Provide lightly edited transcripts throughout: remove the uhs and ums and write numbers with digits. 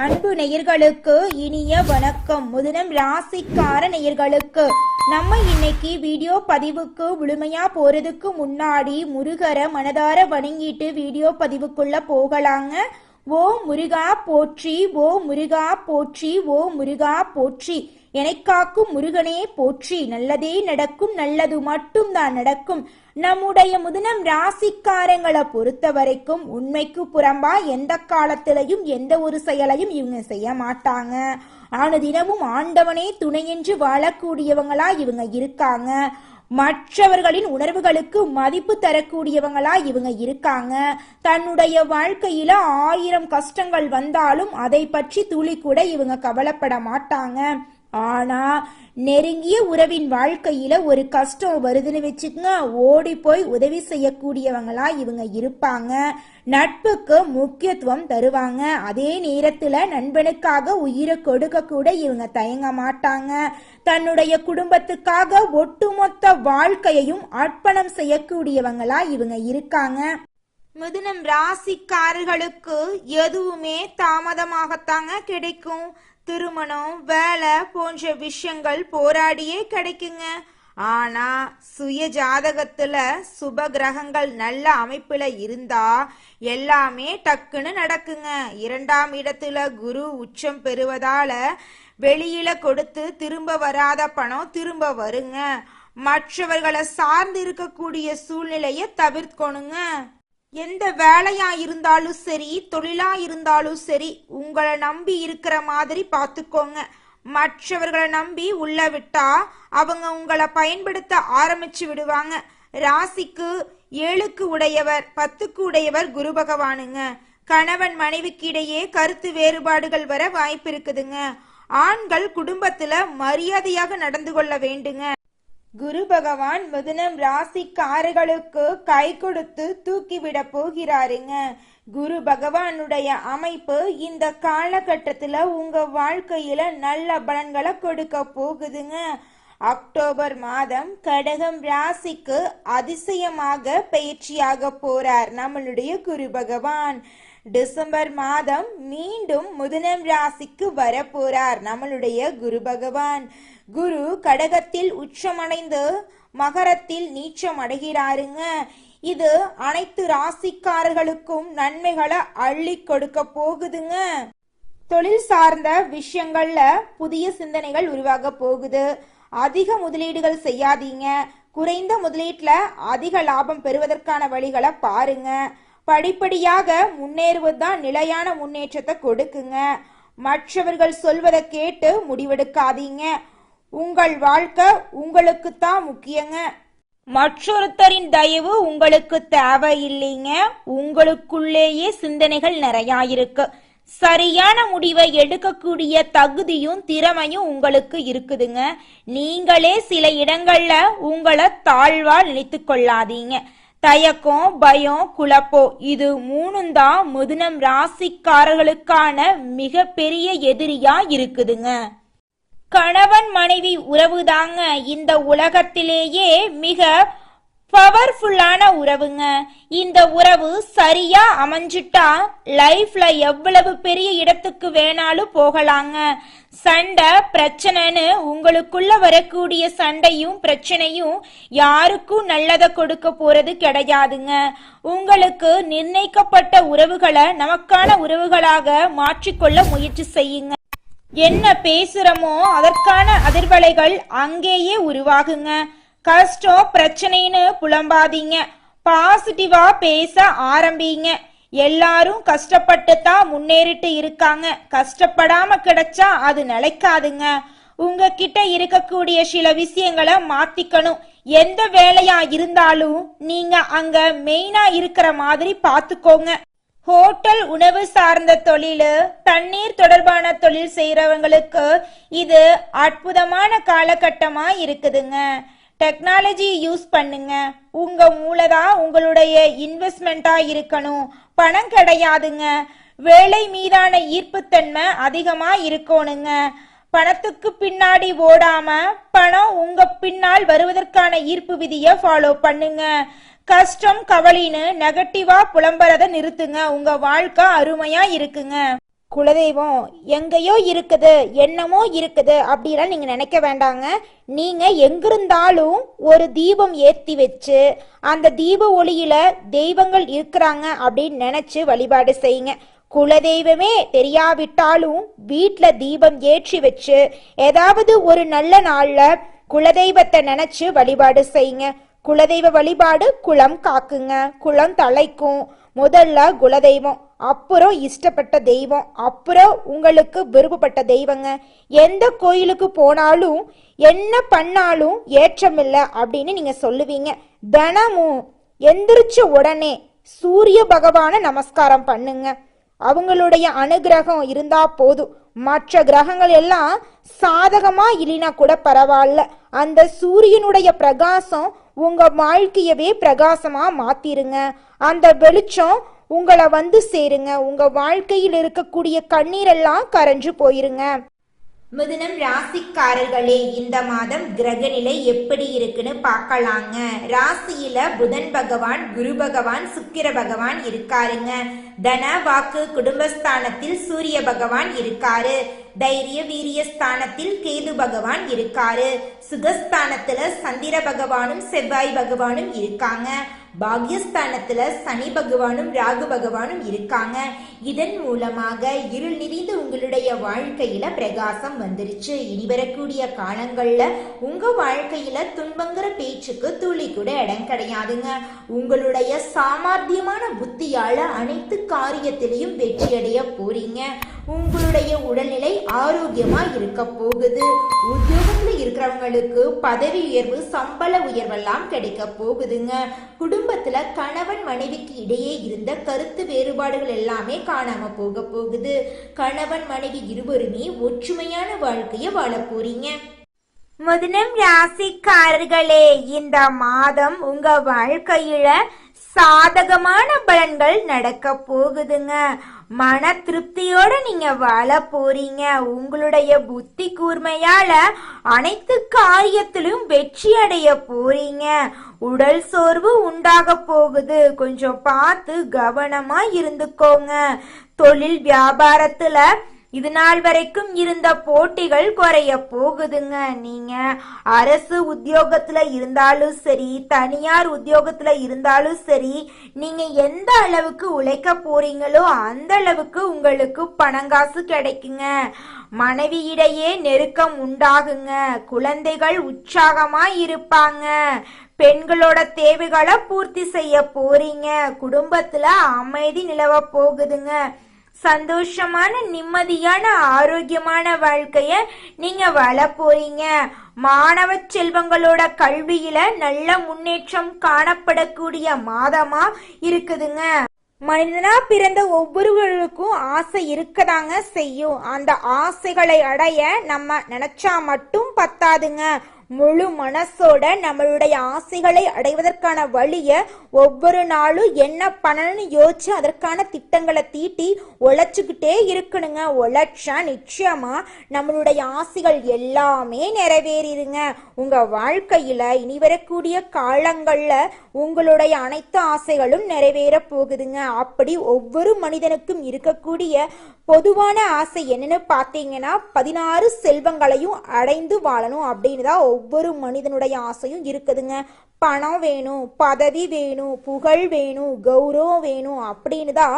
அன்பு நேயர்களுக்கு இனிய வணக்கம். முதலம் ராசிக்கார நேயர்களுக்கு நம்ம இன்னைக்கு வீடியோ பதிவுக்கு முழுமையா போறதுக்கு முன்னாடி முருகரை மனதார வணங்கிட்டு வீடியோ பதிவுக்குள்ள போகலாங்க. ஓ முருகா போற்றி, ஓ முருகா போற்றி, ஓ முருகா போற்றி, எனக்காக்கும் முருகனே போற்றி. நல்லதே நடக்கும், நல்லது மட்டும் தான் நடக்கும். நம்முடைய முதலம் ராசிக்காரங்களை பொறுத்த வரைக்கும் உண்மைக்கு புறம்பா எந்த காலத்திலையும் எந்த ஒரு செயலையும் இவங்க செய்ய மாட்டாங்க. தினமும் ஆண்டவனே துணையென்று வாழக்கூடியவங்களா இவங்க இருக்காங்க. மற்றவர்களின் உணர்வுகளுக்கு மதிப்பு தரக்கூடியவங்களா இவங்க இருக்காங்க. தன்னுடைய வாழ்க்கையில 1000 கஷ்டங்கள் வந்தாலும் அதை பற்றி துளி கூட இவங்க கவலைப்பட மாட்டாங்க. ஆனா நெருங்கிய உறவின் வாழ்க்கையில ஒரு கஷ்டம் வருதுன்னு வச்சுக்கங்க, ஓடி போய் உதவி செய்யக்கூடியவங்களா இவங்க இருப்பாங்க. நட்புக்கு முக்கியத்துவம் தருவாங்க. அதே நேரத்துல நண்பனுக்காக உயிரை கொடுக்க கூட இவங்க தயங்க மாட்டாங்க. தன்னுடைய குடும்பத்துக்காக ஒட்டுமொத்த வாழ்க்கையையும் அர்ப்பணம் செய்யக்கூடியவங்களா இவங்க இருக்காங்க. மிதுனம் ராசிக்காரர்களுக்கு எதுவுமே தாமதமாகத்தாங்க கிடைக்கும். திருமணம், வேலை போன்ற விஷயங்கள் போராடியே கிடைக்குங்க. ஆனா சுய ஜாதகத்துல சுப கிரகங்கள் நல்ல அமைப்புல இருந்தா எல்லாமே டக்குன்னு நடக்குங்க. 2ஆம் இடத்துல குரு உச்சம் பெறுவதால வெளியில கொடுத்து திரும்ப வராத பணம் திரும்ப வருங்க. மற்றவர்களை சார்ந்து இருக்கக்கூடிய சூழ்நிலையை தவிர்க்கணுங்க. எந்த வேலையா இருந்தாலும் சரி, தொழிலா இருந்தாலும் சரி, உங்களை நம்பி இருக்கிற மாதிரி பார்த்துக்கோங்க. மற்றவர்களை நம்பி உள்ள விட்டா அவங்க உங்களை பயன்படுத்த ஆரம்பிச்சு விடுவாங்க. ராசிக்கு 7க்கு உடையவர், 10க்கு உடையவர் குரு பகவானுங்க. கணவன் மனைவிக்கு இடையே கருத்து வேறுபாடுகள் வர வாய்ப்பு இருக்குதுங்க. ஆண்கள் குடும்பத்துல மரியாதையாக நடந்து கொள்ள வேண்டுங்க. குரு பகவான் மிதுனம் ராசிக்காரர்களுக்கு கை கொடுத்து தூக்கிவிட போகிறாருங்க. குரு பகவானுடைய அமைப்பு இந்த காலகட்டத்துல உங்க வாழ்க்கையில நல்ல பலன்களை கொடுக்க போகுதுங்க. அக்டோபர் மாதம் கடகம் ராசிக்கு அதிசயமாக பயிற்சியாக போறார் நம்மளுடைய குரு பகவான். டிசம்பர் மாதம் மீண்டும் மிதுனம் ராசிக்கு வர போறார் நம்மளுடைய குரு பகவான். குரு கடகத்தில் உச்சமடைந்து மகரத்தில் நீச்சம் அடைகிறாருங்க. இது அனைத்து ராசிக்காரர்களுக்கும் நன்மைகளை அள்ளி கொடுக்க போகுதுங்க. தொழில் சார்ந்த விஷயங்கள்ல புதிய சிந்தனைகள் உருவாக போகுது. அதிக முதலீடுகள் செய்யாதீங்க. குறைந்த முதலீட்டுல அதிக லாபம் பெறுவதற்கான வழிகளை பாருங்க. படிப்படியாக முன்னேறுவதுதான் நிலையான முன்னேற்றத்தை கொடுக்குங்க. மற்றவர்கள் சொல்வதை கேட்டு முடிவெடுக்காதீங்க. உங்கள் வாழ்க்கை உங்களுக்கு தான் முக்கியங்க. மற்றொருத்தரின் தயவு உங்களுக்கு தேவையில்லைங்க. உங்களுக்குள்ளேயே சிந்தனைகள் நிறைய இருக்கு. சரியான முடிவை எடுக்கக்கூடிய தகுதியும் திறமையும் உங்களுக்கு இருக்குதுங்க. நீங்களே சில இடங்கள்ல உங்களை தாழ்வா நினைத்து கொள்ளாதீங்க. தயக்கம், பயம், குழப்பம், இது 3ம் தான் மிதுனம் ராசிக்காரர்களுக்கான மிக பெரிய எதிரியா இருக்குதுங்க. கணவன் மனைவி உறவு தாங்க இந்த உலகத்திலேயே மிக பவர்ஃபுல்லான உறவுங்க. இந்த உறவு சரியா அமைஞ்சிட்டா லைஃப்ல எவ்வளவு பெரிய இடத்துக்கு வேணாலும் போகலாங்க. சண்டை பிரச்சனைன்னு உங்களுக்குள்ள வரக்கூடிய சண்டையும் பிரச்சனையும் யாருக்கும் நல்லதை கொடுக்க போறது கிடையாதுங்க. உங்களுக்கு நிர்ணயிக்கப்பட்ட உறவுகளை நமக்கான உறவுகளாக மாற்றிக்கொள்ள முயற்சி செய்யுங்க. என்ன பேசுறோமோ அதற்கான அதிர்வலைகள் அங்கேயே உருவாகுங்க. கஷ்டம் பிரச்சனைன்னு புலம்பாதீங்க. பாசிட்டிவா பேச ஆரம்பிங்க. எல்லாரும் கஷ்டப்பட்டு தான் முன்னேறிட்டு இருக்காங்க. கஷ்டப்படாம கிடைச்சா அது நிலைக்காதுங்க. உங்ககிட்ட இருக்கக்கூடிய சில விஷயங்களை மாத்திக்கணும். எந்த வேலையா இருந்தாலும் நீங்க அங்க மெயினா இருக்கிற மாதிரி பாத்துக்கோங்க. ஹோட்டல், உணவு சார்ந்த தொழில், தண்ணீர் தொடர்பான தொழில் செய்யறவங்களுக்கு இது அற்புதமான காலகட்டமா இருக்குதுங்க. டெக்னாலஜி யூஸ் பண்ணுங்க. உங்க மூலதான் உங்களுடைய இன்வெஸ்ட்மெண்டா இருக்கணும். பணம் கிடையாதுங்க. வேலை மீதான ஈர்ப்புத்தன்மை அதிகமா இருக்கணுங்க. பணத்துக்கு பின்னாடி ஓடாம பணம் உங்க பின்னால் வருவதற்கான ஈர்ப்பு விதியை ஃபாலோ பண்ணுங்க. கஷ்டம் கவலைன்னு நெகட்டிவா புலம்புறத நிறுத்துங்க. உங்க வாழ்க்கை அருமையா இருக்குங்க. குலதெய்வம் எங்கேயோ இருக்குது, என்னமோ இருக்குது அப்படிலாம் நீங்க நினைக்க வேண்டாங்க. நீங்க எங்கிருந்தாலும் ஒரு தீபம் ஏத்தி வச்சு அந்த தீப ஒளியில தெய்வங்கள் இருக்கிறாங்க அப்படின்னு நினைச்சு வழிபாடு செய்யுங்க. குலதெய்வமே தெரியாவிட்டாலும் வீட்டில் தீபம் ஏற்றி வச்சு ஏதாவது ஒரு நல்ல நாள்ல குலதெய்வத்தை நினைச்சு வழிபாடு செய்யுங்க. குலதெய்வ வழிபாடு குலம் காக்குங்க, குலம் தலைக்கும். முதல்ல குலதெய்வம், அப்புறம் இஷ்டப்பட்ட தெய்வம், அப்புறம் உங்களுக்கு விருப்பப்பட்ட தெய்வங்க. எந்த கோயிலுக்கு போனாலும் என்ன பண்ணாலும் ஏற்றமில்லை அப்படின்னு நீங்க சொல்லுவீங்க. தினமும் எந்திரிச்ச உடனே சூரிய பகவான நமஸ்காரம் பண்ணுங்க. அவங்களுடைய அனுகிரகம் இருந்தா போதும். மற்ற கிரகங்கள் எல்லாம் சாதகமா இல்லைனா கூட பரவாயில்ல, அந்த சூரியனுடைய பிரகாசம் உங்க வாழ்க்கையவே பிரகாசமா மாத்திருங்க. அந்த வெளிச்சம் உங்களை வந்து சேருங்க. உங்க வாழ்க்கையில் இருக்கக்கூடிய கண்ணீரெல்லாம் கரைஞ்சு போயிருங்க. மிதுனம் ராசிக்காரர்களே, இந்த மாதம் கிரகநிலை எப்படி இருக்குன்னு பார்க்கலாங்க. ராசியில புதன் பகவான், குரு பகவான், சுக்கிர பகவான் இருக்காருங்க. தன வாக்கு குடும்பஸ்தானத்தில் சூரிய பகவான் இருக்காரு. தைரிய வீரிய ஸ்தானத்தில் கேது பகவான் இருக்காரு. சுகஸ்தானத்துல சந்திர பகவானும் செவ்வாய் பகவானும் இருக்காங்க. பாக்யஸ்தானத்துல சனி பகவானும் ராகு பகவானும் இருக்காங்க. இதன் மூலமாக இருள் நிறைந்த உங்களுடைய வாழ்க்கையில பிரகாசம் வந்துருச்சு. இனி வரக்கூடிய காலங்கள்ல உங்க வாழ்க்கையில துன்பங்கிற பேச்சுக்கு துளி கூட இடம் கிடையாதுங்க. உங்களுடைய சாமர்த்தியமான புத்தியால அனைத்து காரியத்திலையும் வெற்றி அடைய போறீங்க. உங்களுடைய உடல்நிலை ஆரோக்கியமா இருக்க போகுது. உத்தியோகத்துல இருக்கிறவங்களுக்கு பதவி உயர்வு, சம்பள உயர்வெல்லாம் கிடைக்க போகுதுங்க. குடும்பத்துல கணவன் மனைவிக்கு இடையே இருந்த கருத்து வேறுபாடுகள் எல்லாமே காணாம போக போகுது. கணவன் மனைவி இருவருமே ஒற்றுமையான வாழ்க்கைய வாழ போறீங்க. மிதுனம் ராசிக்காரர்களே, இந்த மாதம் உங்க வாழ்க்கையில சாதகமான பலன்கள் நடக்க போகுதுங்க. மன திருப்தியோட நீங்க வாழ போறீங்க. உங்களுடைய புத்தி கூர்மையால அனைத்து காரியத்திலும் வெற்றி அடைய போறீங்க. உடல் சோர்வு உண்டாக போகுது, கொஞ்சம் பார்த்து கவனமா இருந்துக்கோங்க. தொழில் வியாபாரத்துல இது நாள் வரைக்கும் இருந்த போட்டிகள் குறைய போகுதுங்க. நீங்க அரசு உத்தியோகத்துல இருந்தாலும் சரி, தனியார் உத்தியோகத்துல இருந்தாலும் சரி, நீங்க எந்த அளவுக்கு உழைக்க போறீங்களோ அந்த அளவுக்கு உங்களுக்கு பணங்காசு கிடைக்குங்க. மனைவியிடையே நெருக்கம் உண்டாகுங்க. குழந்தைகள் உற்சாகமா இருப்பாங்க. பெண்களோட தேவைகளை பூர்த்தி செய்ய போறீங்க. குடும்பத்துல அமைதி நிலவ போகுதுங்க. சந்தோஷமான, நிம்மதியான, ஆரோக்கியமான வாழ்க்கைய நீங்க வாழ போறீங்க. மாணவ செல்வங்களோட கல்வியில நல்ல முன்னேற்றம் காணப்படக்கூடிய மாதமா இருக்குதுங்க. மனிதனா பிறந்த ஒவ்வொருவருக்கும் ஆசை இருக்கதாங்க செய்யும். அந்த ஆசைகளை அடைய நம்ம நினைச்சா மட்டும் பத்தாதுங்க. முழு மனசோட நம்மளுடைய ஆசைகளை அடைவதற்கான வழிய ஒவ்வொரு நாளும் என்ன பண்ணணும்னு யோசிச்சு அதற்கான திட்டங்களை தீட்டி உழைச்சுக்கிட்டே இருக்கணுங்க. உழைச்சா நிச்சயமா நம்மளுடைய ஆசைகள் எல்லாமே நிறைவேறிடுங்க. உங்க வாழ்க்கையில இனி வரக்கூடிய காலங்கள்ல உங்களுடைய அனைத்து ஆசைகளும் நிறைவேற போகுதுங்க. அப்படி ஒவ்வொரு மனிதனுக்கும் இருக்கக்கூடிய பொதுவான ஆசை என்னன்னு பார்த்தீங்கன்னா 16 செல்வங்களையும் அடைந்து வாழணும் அப்படின்னு தான் ஒவ்வொரு மனிதனுடைய ஆசையும் இருக்குதுங்க. பணம் வேணும், பதவி வேணும், புகழ் வேணும், கௌரவம் வேணும் அப்படின்னு தான்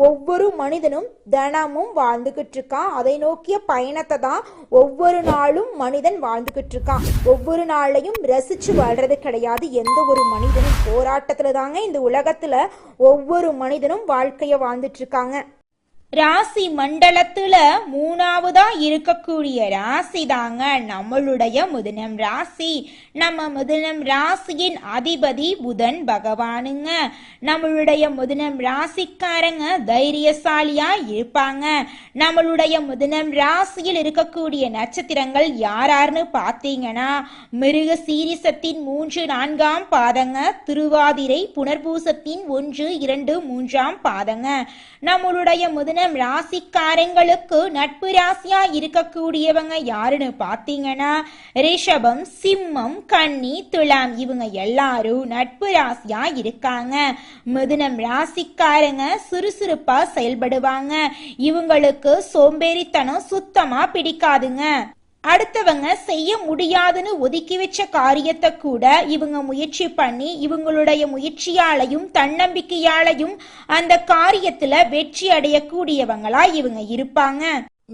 ஒவ்வொரு மனிதனும் தினமும் வாழ்ந்துகிட்டு இருக்கான். அதை நோக்கிய பயணத்தை தான் ஒவ்வொரு நாளும் மனிதன் வாழ்ந்துகிட்டு இருக்கான். ஒவ்வொரு நாளையும் ரசிச்சு வாழ்றது கிடையாது எந்த ஒரு மனிதனும். போராட்டத்துல தாங்க இந்த உலகத்துல ஒவ்வொரு மனிதனும் வாழ்க்கைய வாழ்ந்துட்டு இருக்காங்க. ராசி மண்டலத்துல 3வதா இருக்கக்கூடிய ராசி தாங்க நம்மளுடைய மிதுனம் ராசி. நம்ம மிதுனம் ராசியின் அதிபதி புதன் பகவானுங்க. நம்மளுடைய மிதுனம் ராசிக்காரங்க தைரியசாலியா இருப்பாங்க. நம்மளுடைய மிதுனம் ராசியில் இருக்கக்கூடிய நட்சத்திரங்கள் யாராருன்னு பார்த்தீங்கன்னா மிருக சீரிசத்தின் 3, 4ஆம் பாதங்க, திருவாதிரை, புனர்பூசத்தின் 1, 2, 3ஆம் பாதங்க. நம்மளுடைய மிதுன மிதுனம் ராசிக்காரங்களுக்கு நட்பு ராசியா இருக்கக்கூடியவங்க யாருன்னு பாத்தீங்கன்னா ரிஷபம், சிம்மம், கன்னி, துலாம் இவங்க எல்லாரும் நட்பு ராசியா இருக்காங்க. மிதுனம் ராசிக்காரங்க சுறுசுறுப்பா செயல்படுவாங்க. இவங்களுக்கு சோம்பேறித்தனம் சுத்தமா பிடிக்காதுங்க. அடுத்தவங்க செய்ய முடியாதுன்னு ஒதுக்கி வச்ச காரியத்தை கூட இவங்க முயற்சி பண்ணி இவங்களுடைய முயற்சியாலையும் தன்னம்பிக்கையாலையும் அந்த காரியத்துல வெற்றி அடையக்கூடியவங்களா இவங்க இருப்பாங்க.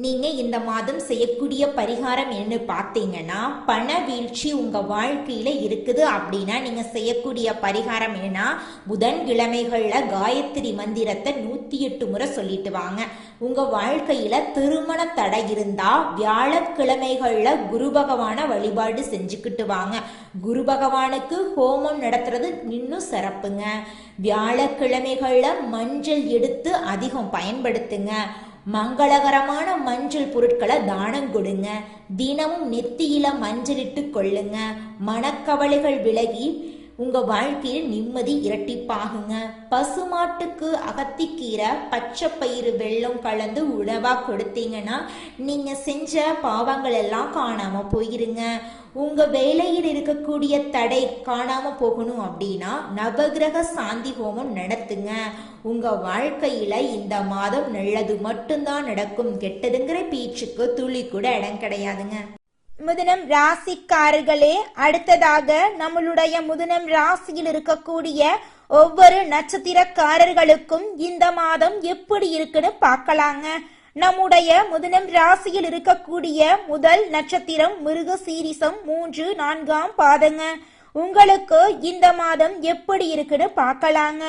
நீங்க இந்த மாதம் செய்யக்கூடிய பரிகாரம் என்ன பார்த்தீங்கன்னா, பண வீழ்ச்சி உங்க வாழ்க்கையில இருக்குது அப்படின்னா நீங்க செய்யக்கூடிய பரிகாரம் என்னன்னா, புதன்கிழமைகள்ல காயத்ரி மந்திரத்தை 108 முறை சொல்லிட்டு வாங்க. உங்க வாழ்க்கையில திருமண தடை இருந்தா வியாழக்கிழமைகள்ல குரு பகவான வழிபாடு செஞ்சுக்கிட்டு வாங்க. குரு பகவானுக்கு ஹோமம் நடத்துறது இன்னும் சிறப்புங்க. வியாழக்கிழமைகள்ல மஞ்சள் எடுத்து அதிகம் பயன்படுத்துங்க. மங்களகரமான மஞ்சள் பொருட்களை தானம் கொடுங்க. தினமும் நெத்தியில மஞ்சளிட்டு கொள்ளுங்க. மனக்கவலைகள் விலகி உங்க வாழ்க்கையில் நிம்மதி இரட்டிப்பாகுங்க. பசுமாட்டுக்கு அகத்திக்கீரை, பச்சை பயிறு, வெல்லம் கலந்து உணவா கொடுத்தீங்கன்னா நீங்க செஞ்ச பாவங்கள் எல்லாம் காணாம போயிருங்க. உங்க வேலையில் இருக்கக்கூடிய தடை காணாம போகணும் அப்படின்னா நவகிரக சாந்தி ஹோமம் நடத்துங்க. உங்க வாழ்க்கையில இந்த மாதம் நல்லது மட்டும்தான் நடக்கும். கெட்டதுங்கிற பேச்சுக்கு துளி கூட இடம் கிடையாதுங்க. மிதுனம் ராசிக்காரர்களே, அடுத்ததாக நம்மளுடைய மிதுனம் ராசியில் இருக்கக்கூடிய ஒவ்வொரு நட்சத்திரக்காரர்களுக்கும் இந்த மாதம் எப்படி இருக்குன்னு பார்க்கலாங்க. நம்முடைய மிதுனம் ராசியில் இருக்கக்கூடிய முதல் நட்சத்திரம் மிருகசீரிசம் 3, 4ஆம் பாதங்க. உங்களுக்கு இந்த மாதம் எப்படி இருக்குன்னு பார்க்கலாங்க.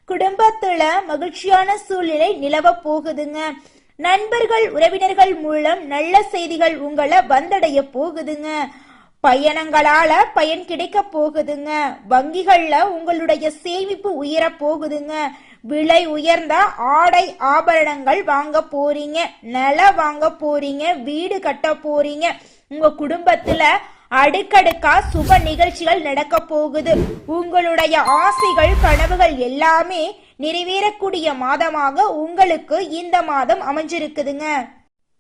குடும்பத்துல மகிழ்ச்சியான சூழ்நிலை நிலவ போகுதுங்க. நண்பர்கள், உறவினர்கள் மூலம் நல்ல செய்திகள் உங்களை வந்தடைய போகுதுங்க. பயணங்களால பயன் கிடைக்க போகுதுங்க. வங்கிகள்ல உங்களுடைய சேமிப்பு உயர போகுதுங்க. விலை உயர்ந்த ஆடை ஆபரணங்கள் வாங்க போறீங்க. நிலம் வாங்க போறீங்க. வீடு கட்ட போறீங்க. உங்க குடும்பத்துல அடுக்கடுக்கா சுப நிகழ்ச்சிகள் நடக்க போகுது. உங்களுடைய ஆசைகள், கனவுகள் எல்லாமே நிறைவேறக்கூடிய மாதமாக உங்களுக்கு இந்த மாதம் அமைஞ்சிருக்குதுங்க.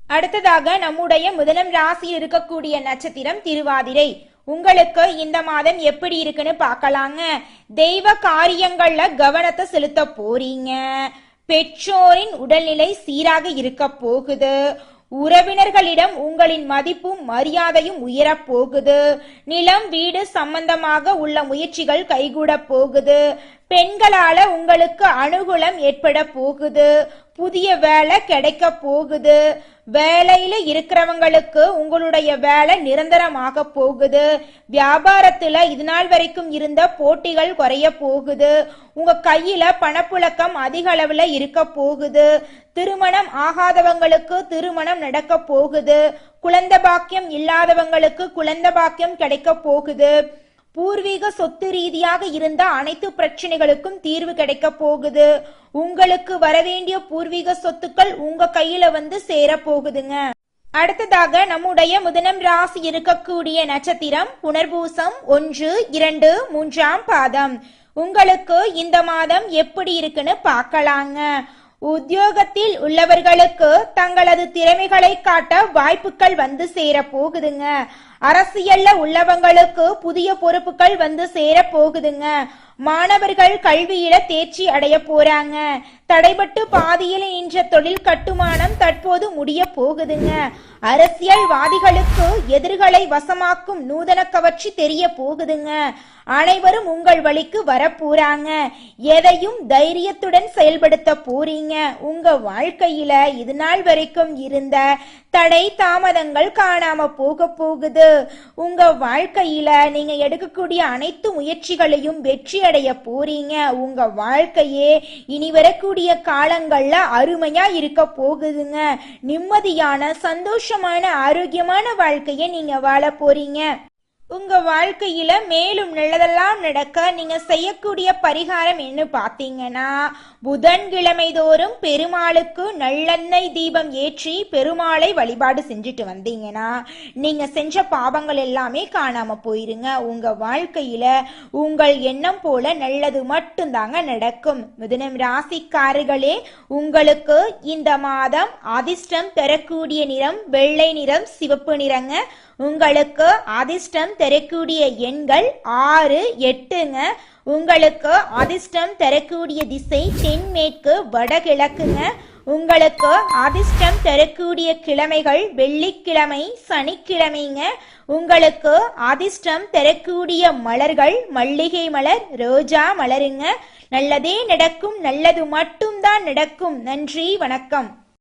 அடுத்ததாக நம்முடைய மிதுனம் ராசியில் இருக்கக்கூடிய நட்சத்திரம் திருவாதிரை. உங்களுக்கு இந்த மாதம் எப்படி இருக்குன்னு பார்க்கலாங்க. தெய்வ காரியங்கள்ல கவனத்தை செலுத்த போறீங்க. பெற்றோரின் உடல்நிலை சீராக இருக்க போகுது. உறவினர்களிடம் உங்களின் மதிப்பும் மரியாதையும் உயரப் போகுது. நிலம், வீடு சம்பந்தமாக உள்ள முயற்சிகள் கைகூட போகுது. பெண்களால உங்களுக்கு அனுகூலம் ஏற்பட போகுது. புதிய வேலை கிடைக்க போகுது. வேலையில இருக்கிறவங்களுக்கு உங்களுடைய வேலை நிரந்தரமாக போகுது. வியாபாரத்துல இது நாள் வரைக்கும் இருந்த போட்டிகள் குறைய போகுது. உங்க கையில பணப்புழக்கம் அதிக அளவுல இருக்க போகுது. திருமணம் ஆகாதவங்களுக்கு திருமணம் நடக்க போகுது. குழந்தை பாக்கியம் இல்லாதவங்களுக்கு குழந்தை பாக்கியம் கிடைக்க போகுது. பூர்வீக சொத்து ரீதியாக இருந்த அனைத்து பிரச்சனைகளுக்கும் தீர்வு கிடைக்க போகுது. உங்களுக்கு வரவேண்டிய பூர்வீக சொத்துக்கள் உங்க கையில வந்து சேர போகுதுங்க. அடுத்ததாக நம்முடைய மிதுனம் ராசி இருக்கக்கூடிய நட்சத்திரம் புனர்பூசம் 1, 2, 3ஆம் பாதம். உங்களுக்கு இந்த மாதம் எப்படி இருக்குன்னு பார்க்கலாங்க. உத்தியோகத்தில் உள்ளவர்களுக்கு தங்களது திறமைகளை காட்ட வாய்ப்புகள் வந்து சேர போகுதுங்க. அரசியல்ல உள்ளவங்களுக்கு புதிய பொறுப்புகள் வந்து சேர போகுதுங்க. மாணவர்கள் கல்வியில தேர்ச்சி அடைய போறாங்க. தடைபட்டு பாதியில் நின்ற தொழில் கட்டுமானம் தற்போது முடிய போகுதுங்க. அரசியல்வாதிகளுக்கு எதிர்களை வசமாக்கும் நூதன கவர்ச்சி தெரிய போகுதுங்க. அனைவரும் உங்கள் வழிக்கு வர போறாங்க. எதையும் தைரியத்துடன் செயல்படுத்த போறீங்க. உங்க வாழ்க்கையில இது நாள் வரைக்கும் இருந்த தடை தாமதங்கள் காணாம போக போகுது. உங்க வாழ்க்கையில நீங்க எடுக்கக்கூடிய அனைத்து முயற்சிகளையும் வெற்றி அடைய போறீங்க. உங்க வாழ்க்கையே இனி வரக்கூடிய காலங்கள்ல அருமையா இருக்க போகுதுங்க. நிம்மதியான, சந்தோஷமான, ஆரோக்கியமான வாழ்க்கையை நீங்க வாழ போறீங்க. உங்க வாழ்க்கையில மேலும் நல்லதெல்லாம் நடக்க நீங்க செய்யக்கூடிய பரிகாரம் என்ன பார்த்தீங்கன்னா, புதன்கிழமை தோறும் பெருமாளுக்கு நல்லெண்ணெய் தீபம் ஏற்றி பெருமாளை வழிபாடு செஞ்சுட்டு வந்தீங்கன்னா நீங்க செஞ்ச பாவங்கள் எல்லாமே காணாம போயிருங்க. உங்க வாழ்க்கையில உங்கள் எண்ணம் போல நல்லது மட்டும்தாங்க நடக்கும். மிதுனம் ராசிக்காரர்களே, உங்களுக்கு இந்த மாதம் அதிர்ஷ்டம் தரக்கூடிய நிறம் வெள்ளை நிறம், சிவப்பு நிறங்க. உங்களுக்கு அதிர்ஷ்டம் தரக்கூடிய எண்கள் 6, 8ங்க. உங்களுக்கு அதிர்ஷ்டம் தரக்கூடிய திசை தென்மேற்கு வடகிழக்குங்க. உங்களுக்கு அதிர்ஷ்டம் தரக்கூடிய கிழமைகள் வெள்ளிக்கிழமை, சனிக்கிழமைங்க. உங்களுக்கு அதிர்ஷ்டம் தரக்கூடிய மலர்கள் மல்லிகை மலர், ரோஜா மலருங்க. நல்லதே நடக்கும், நல்லது மட்டும்தான் நடக்கும். நன்றி, வணக்கம்.